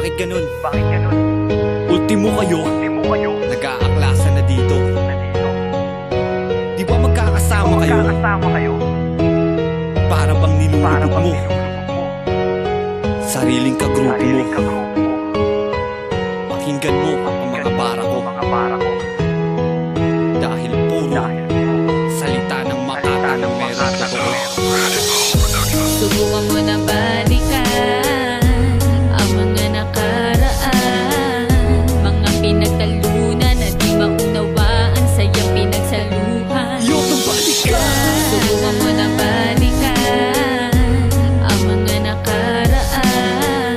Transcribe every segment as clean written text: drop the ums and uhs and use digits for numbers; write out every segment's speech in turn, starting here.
Bakit ganun? Bakit ganun? Ultimo kayo, nag-aaklasan na dito. Di ba magkakasama kayo? kayo? Para bang Para nilulubog bang mo nilulubog mo? sariling kagrupo mo? Kagrupo mo. Pakinggan mo ang mga bara ko, Mga para ko. dahil puro salita ng mata ng meron totoo. Subukan mo na balikan ang mga nakaraan, mga pinagtalunan na di maunawaan sa iyong pinagsaluhan. Yotong balikan! Subukan mo na balikan ang mga nakaraan,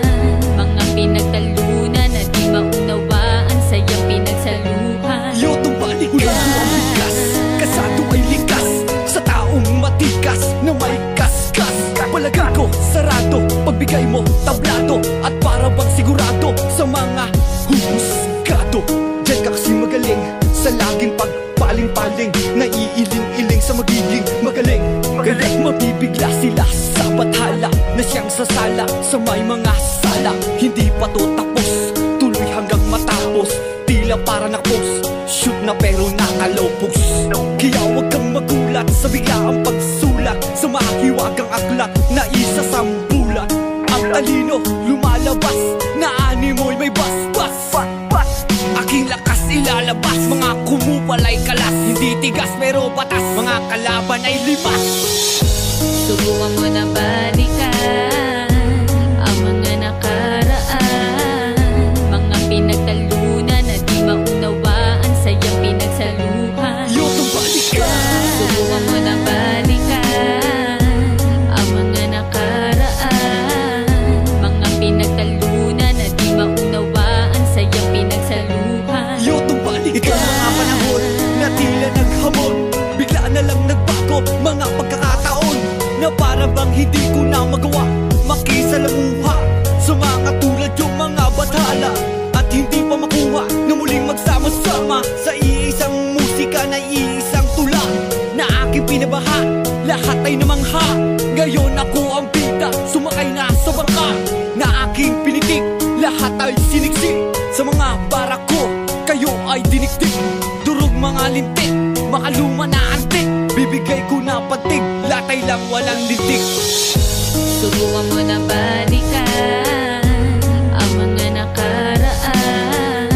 mga pinagtalunan na di maunawaan sa iyong pinagsaluhan. Yotong balikan! Ang bigas, kasado ay likas sa taong matikas na may kaskas. Palagay ko sarado, pagbigay mo tablado, at para bang sigurado sa mga humusgado. Diyan ka kasi magaling sa laging pagpaling-paling, naiiling-iling sa magiging magaling. Galing mabibigla sila sa bathala na siyang sasala sa may mga sala. Hindi pa to tapos, tuloy hanggang matapos. Tila para nakapos, shoot na pero nakalopos. Kaya huwag kang magulat sa biglaang pagsulat sa mahiwagang aklat na isa sa bulat. Ang talino lumalabas, na animoy may basbas. Aking lakas ilalabas, mga kumupalay kalas. Hindi tigas pero batas, mga kalaban ay limas. Subukan mo na balikan ang mga nakaraan, mga pinagtalunan na di maunawaan sa iyong pinagsaluhan. Yotong balikan! Subukan mo na balikan ang mga nakaraan, mga pinagtalunan na di maunawaan sa iyong pinagsaluhan. Yotong balikan! Itong mga panahon na tila naghamon, bigla na lang nagbago mga pagkakataon, na para bang hindi ko na magawa makisalamuha sa mga tulad yung mga bathala, at hindi pa makuha na muling magsama-sama sa iisang musika na iisang tula na aking pinabaha. Lahat ay namangha, ngayon ako ang bida, sumakay na sa bangka na aking pinitik. Lahat ay siniksik sa mga barak ko, kayo ay dinikdik. Durog mga lintik, makaluma na antik, bibigay ko na patig, latay lang walang lintik. Subukan mo na balikan ang mga nakaraan,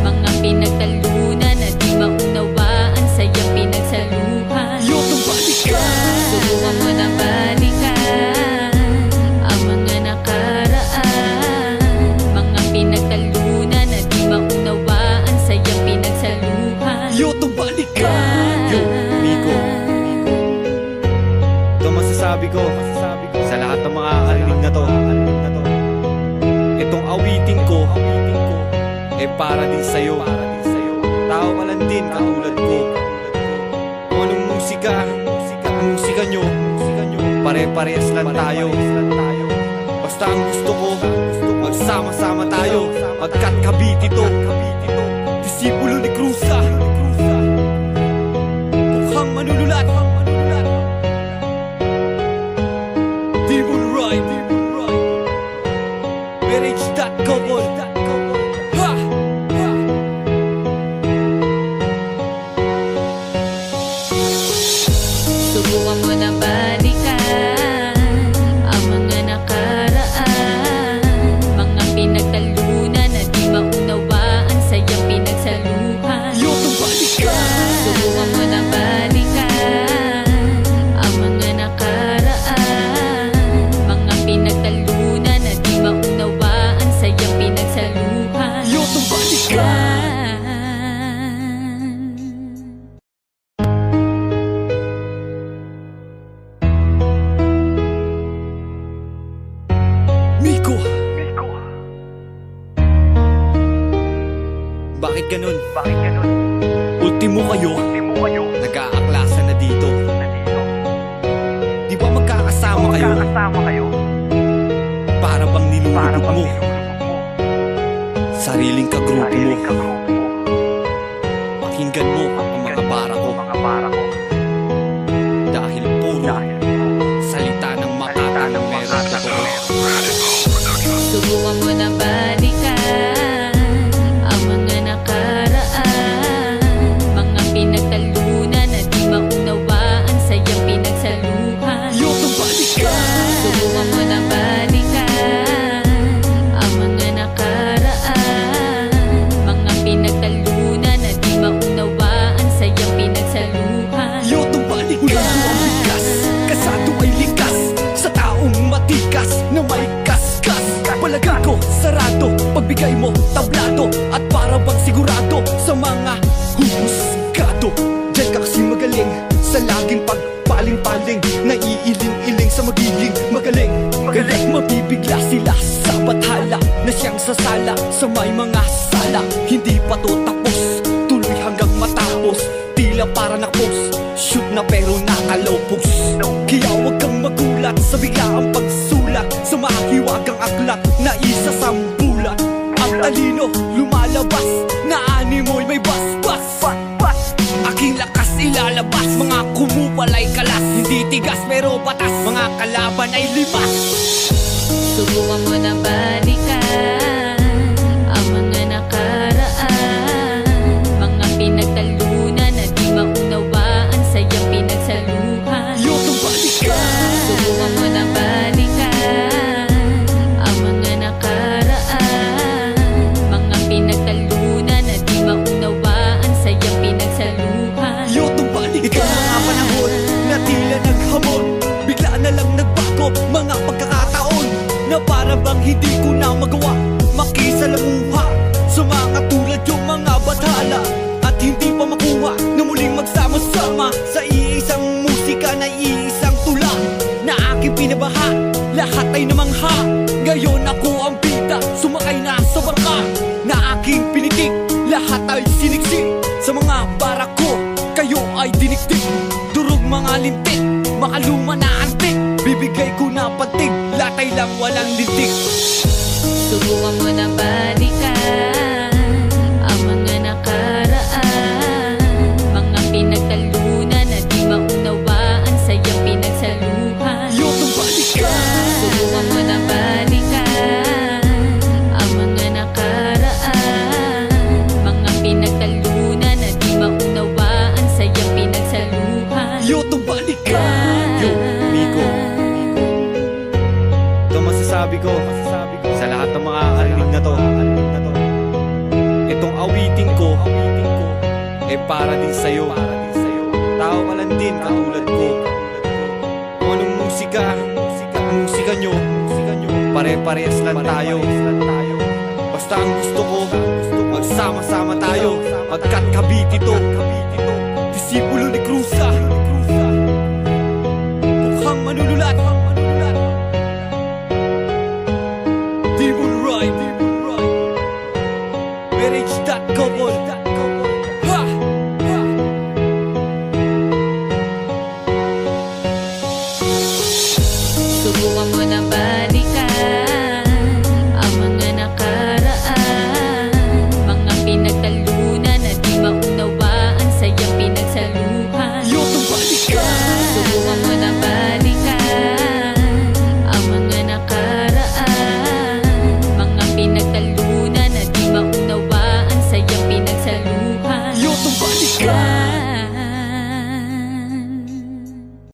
mga pinagtalunan na di maunawaan sa iyong pinagsaluhan. Yotong balikan! Subukan mo na balikan ang mga nakaraan, mga pinagtalunan na di maunawaan sa iyong pinagsaluhan. Yotong balikan! Yo, Miko, ito masasabi ko sa lahat ng mga karinig na to. Itong awitin ko para din sa'yo. Tao ka lang din katulad ko. Kung anong musika nyo, pare-parehas lang tayo. Basta ang gusto ko, magsama-sama tayo, pagkat Cavite to. Disipulo ni Cruza, mukhang manunulat. Demon Ride, marriage.com. Ha! Subukan mo na balikan ang mga nakaraan, mga pinagtalunan na di maunawaan sa iyong pinagsaluhan. Yotong balikan! Subukan mo na balikan ang mga nakaraan, mga pinagtalunan na di maunawaan sa iyong pinagsaluhan. Yotong balikan! Miko, bakit ganun? Bakit ganun? Ultimo kayo, nag-aaklasan na dito. Di ba magkakasama kayo? Para bang nilulubog mo sariling kagrupo mo? Pakinggan mo ang mga bara ko, dahil puro salita ng mata ng meron totoo. Subukan mo na balikan pagsasala sa may mga sala. Hindi pa to tapos, tuloy hanggang matapos. Tila para nakpos, shoot na pero nakalopos. Kaya huwag kang magulat sa biglaang pagsulat sa mahiwagang aklat na isa sa bulat. Ang talino lumalabas, na animoy may basbas. Aking lakas ilalabas, mga kumupalay kalas. Hindi tigas pero batas, mga kalaban ay limas. Subukan mo na balikan ang mga nakaraan, mga pinagtalunan na di maunawaan sa iyong pinagsaluhan. Yotong balikan. Subukan mo na balikan ang mga nakaraan, mga pinagtalunan na di maunawaan sa iyong pinagsaluhan. Yotong balikan. Ikaw mga panahon na tila naghamon, bigla na lang nagbago mga pagkakataon, na para bang hindi ko na magawa makisalamuha sa mga tulad yung mga bathala, at hindi pa makuha na muling magsama-sama sa iisang musika na iisang tula na aking pinabaha. Lahat ay namangha, ngayon ako ang bida, sumakay na sa barka na aking pinitik. Lahat ay siniksik sa mga barako, kayo ay dinikdik. Durog mga lintik, makaluma na antik, bibigay ko na patig, latay lang walang lintik. Subukan mo na balikan ang mga nakaraan, mga pinagtalunan na di maunawaan sa iyong pinagsaluhan. Yotong balikan. Subukan mo na balikan ang mga nakaraan, mga pinagtalunan na di maunawaan sa iyong pinagsaluhan. Yotong balikan. Yo, Miko, ito masasabi ko sa lahat ng mga karinig na to. Itong awiting ko para din sa'yo. Tao ka lang din katulad ko. Kung anong musika nyo, pare-parehas lang tayo. Basta ang gusto ko, magsama-sama tayo. Pagkat kabit ito, disipulo ni Cruza, mukhang manunulat.